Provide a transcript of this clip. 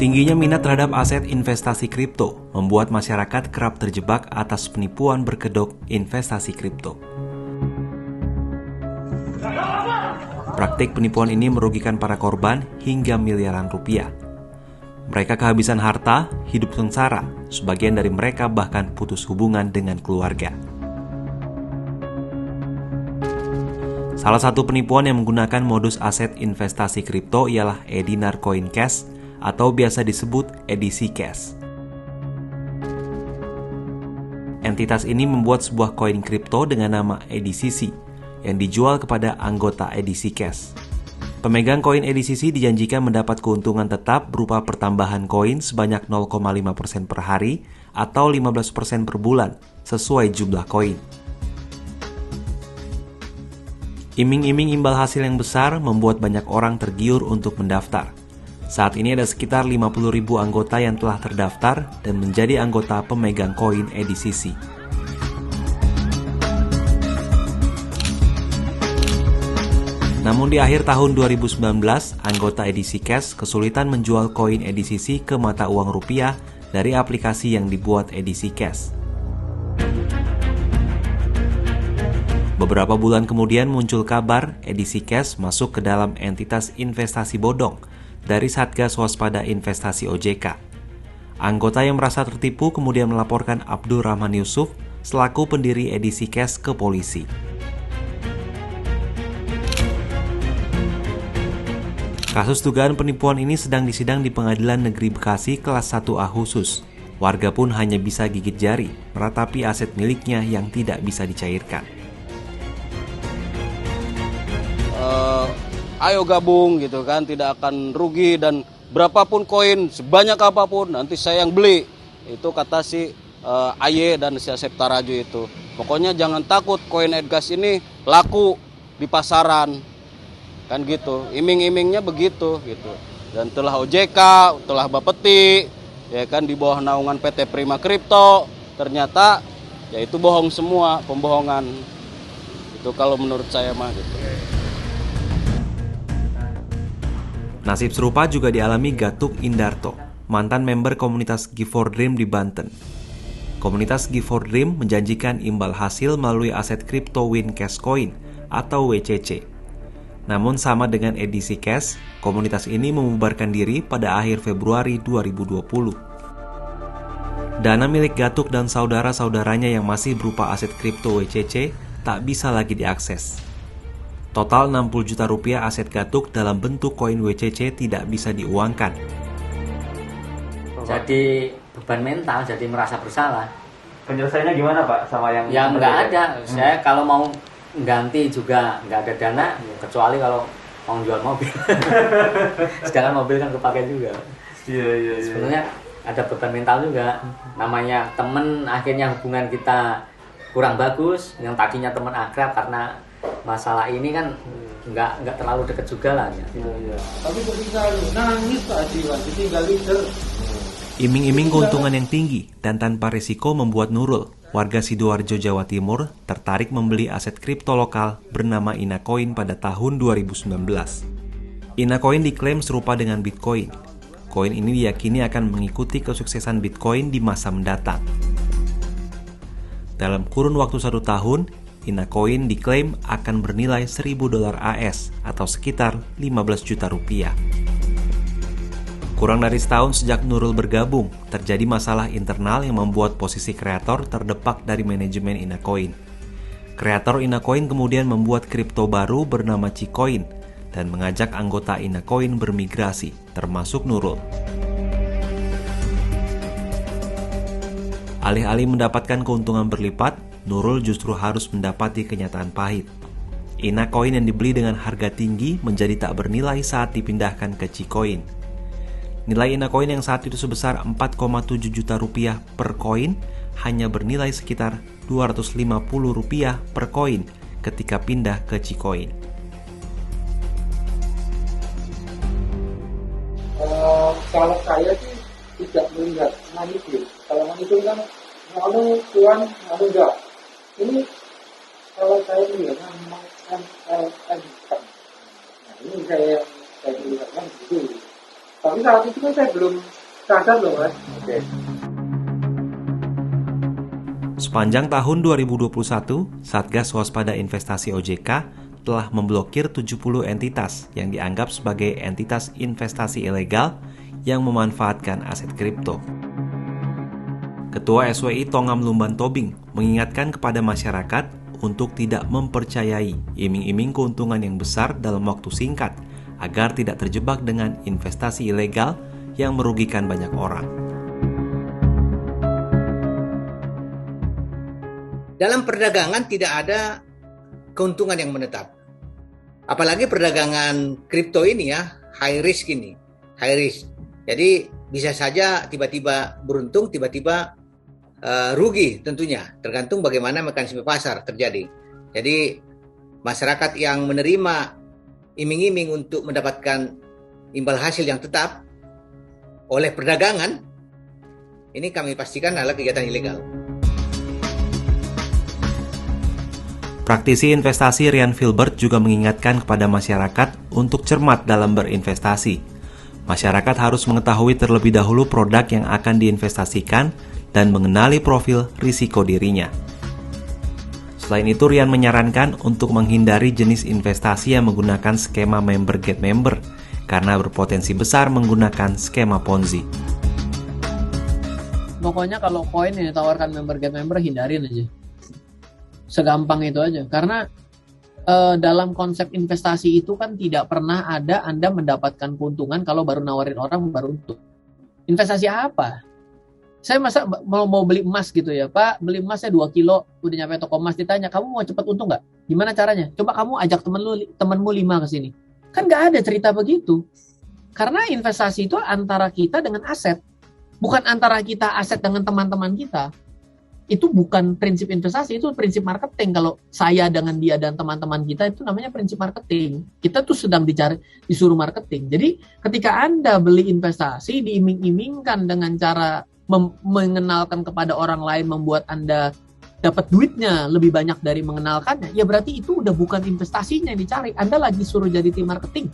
Tingginya minat terhadap aset investasi kripto membuat masyarakat kerap terjebak atas penipuan berkedok investasi kripto. Praktik penipuan ini merugikan para korban hingga miliaran rupiah. Mereka kehabisan harta, hidup sengsara, sebagian dari mereka bahkan putus hubungan dengan keluarga. Salah satu penipuan yang menggunakan modus aset investasi kripto ialah Edinar Coin Cash atau biasa disebut EDC Cash. Entitas ini membuat sebuah koin kripto dengan nama EDCC yang dijual kepada anggota EDC Cash. Pemegang koin EDCC dijanjikan mendapat keuntungan tetap berupa pertambahan koin sebanyak 0,5% per hari atau 15% per bulan sesuai jumlah koin. Iming-iming imbal hasil yang besar membuat banyak orang tergiur untuk mendaftar. Saat ini ada sekitar 50.000 anggota yang telah terdaftar dan menjadi anggota pemegang koin EDCC. Namun di akhir tahun 2019, anggota EDC Cash kesulitan menjual koin EDCC ke mata uang rupiah dari aplikasi yang dibuat EDC Cash. Beberapa bulan kemudian muncul kabar EDC Cash masuk ke dalam entitas investasi bodong dari Satgas Waspada Investasi OJK. Anggota yang merasa tertipu kemudian melaporkan Abdul Rahman Yusuf selaku pendiri EDC Cash ke polisi. Kasus dugaan penipuan ini sedang disidang di Pengadilan Negeri Bekasi kelas 1A khusus. Warga pun hanya bisa gigit jari meratapi aset miliknya yang tidak bisa dicairkan. Ayo gabung gitu kan, tidak akan rugi dan berapapun koin, sebanyak apapun nanti saya yang beli. Itu kata si Aye dan si Asep Taraju itu. Pokoknya jangan takut, koin Edgas ini laku di pasaran. Kan gitu, iming-imingnya begitu gitu. Dan telah OJK, telah Bapeti, ya kan di bawah naungan PT Prima Kripto, ternyata ya itu bohong semua, pembohongan. Itu kalau menurut saya mah gitu. Nasib serupa juga dialami Gatuk Indarto, mantan member komunitas Give4Dream di Banten. Komunitas Give4Dream menjanjikan imbal hasil melalui aset kripto Win Cash Coin atau WCC. Namun sama dengan EDC Cash, komunitas ini membubarkan diri pada akhir Februari 2020. Dana milik Gatuk dan saudara-saudaranya yang masih berupa aset kripto WCC tak bisa lagi diakses. Total 60 juta rupiah aset Gatuk dalam bentuk koin WCC tidak bisa diuangkan. Jadi beban mental, jadi merasa bersalah. Penyelesaiannya gimana Pak sama yang? Ya nggak ada. Saya kalau mau ganti juga nggak ada dana, kecuali kalau mau jual mobil. Sedangkan mobil kan kepake juga. Iya. Sebenarnya ada beban mental juga. Namanya temen, akhirnya hubungan kita kurang bagus. Yang tadinya teman akrab karena masalah ini kan nggak terlalu deket juga lah ya. Iya. Tapi ketika nangis tadi tinggal leader. Iming-iming keuntungan yang tinggi dan tanpa risiko membuat Nurul, warga Sidoarjo, Jawa Timur, tertarik membeli aset kripto lokal bernama Inacoin pada tahun 2019. Inacoin diklaim serupa dengan Bitcoin. Koin ini diyakini akan mengikuti kesuksesan Bitcoin di masa mendatang. Dalam kurun waktu 1 tahun, Inacoin diklaim akan bernilai $1.000 AS atau sekitar 15 juta rupiah. Kurang dari setahun sejak Nurul bergabung, terjadi masalah internal yang membuat posisi kreator terdepak dari manajemen Inacoin. Kreator Inacoin kemudian membuat kripto baru bernama Cicoin dan mengajak anggota Inacoin bermigrasi, termasuk Nurul. Alih-alih mendapatkan keuntungan berlipat, Nurul justru harus mendapati kenyataan pahit. Inacoin yang dibeli dengan harga tinggi menjadi tak bernilai saat dipindahkan ke Cicoin. Nilai Inacoin yang saat itu sebesar 4,7 juta rupiah per koin hanya bernilai sekitar 250 rupiah per koin ketika pindah ke Cicoin. Kalau saya sih tidak melihat manipul. Kalau manipul kan mau tuan mau enggak. Ini kalau saya melihatnya MLM. Nah ini saya melihatnya begitu. Tapi saat itu kan saya belum sadar loh Mas. Oke. Sepanjang tahun 2021, Satgas Waspada Investasi OJK telah memblokir 70 entitas yang dianggap sebagai entitas investasi ilegal yang memanfaatkan aset kripto. Ketua SWI Tongam Lumban Tobing mengingatkan kepada masyarakat untuk tidak mempercayai iming-iming keuntungan yang besar dalam waktu singkat agar tidak terjebak dengan investasi ilegal yang merugikan banyak orang. Dalam perdagangan tidak ada keuntungan yang menetap. Apalagi perdagangan kripto ini ya, high risk ini. High risk. Jadi bisa saja tiba-tiba beruntung, tiba-tiba rugi tentunya. Tergantung bagaimana mekanisme pasar terjadi. Jadi masyarakat yang menerima iming-iming untuk mendapatkan imbal hasil yang tetap oleh perdagangan, ini kami pastikan adalah kegiatan ilegal. Praktisi investasi Rian Filbert juga mengingatkan kepada masyarakat untuk cermat dalam berinvestasi. Masyarakat harus mengetahui terlebih dahulu produk yang akan diinvestasikan dan mengenali profil risiko dirinya. Selain itu, Rian menyarankan untuk menghindari jenis investasi yang menggunakan skema member get member karena berpotensi besar menggunakan skema Ponzi. Pokoknya kalau koin yang ditawarkan member get member, hindarin aja. Segampang itu aja. Karena dalam konsep investasi itu kan tidak pernah ada Anda mendapatkan keuntungan kalau baru nawarin orang baru untung. Investasi apa? Saya masa mau beli emas gitu ya, Pak, beli emasnya 2 kilo, udah nyampe toko emas, ditanya, kamu mau cepat untung nggak? Gimana caranya? Coba kamu ajak temenmu 5 ke sini. Kan nggak ada cerita begitu. Karena investasi itu antara kita dengan aset. Bukan antara kita aset dengan teman-teman kita. Itu bukan prinsip investasi, itu prinsip marketing. Kalau saya dengan dia dan teman-teman kita, itu namanya prinsip marketing. Kita tuh sedang disuruh marketing. Jadi ketika Anda beli investasi, diiming-imingkan dengan cara mengenalkan kepada orang lain, membuat Anda dapat duitnya lebih banyak dari mengenalkannya, ya berarti itu udah bukan investasinya yang dicari. Anda lagi suruh jadi tim marketing.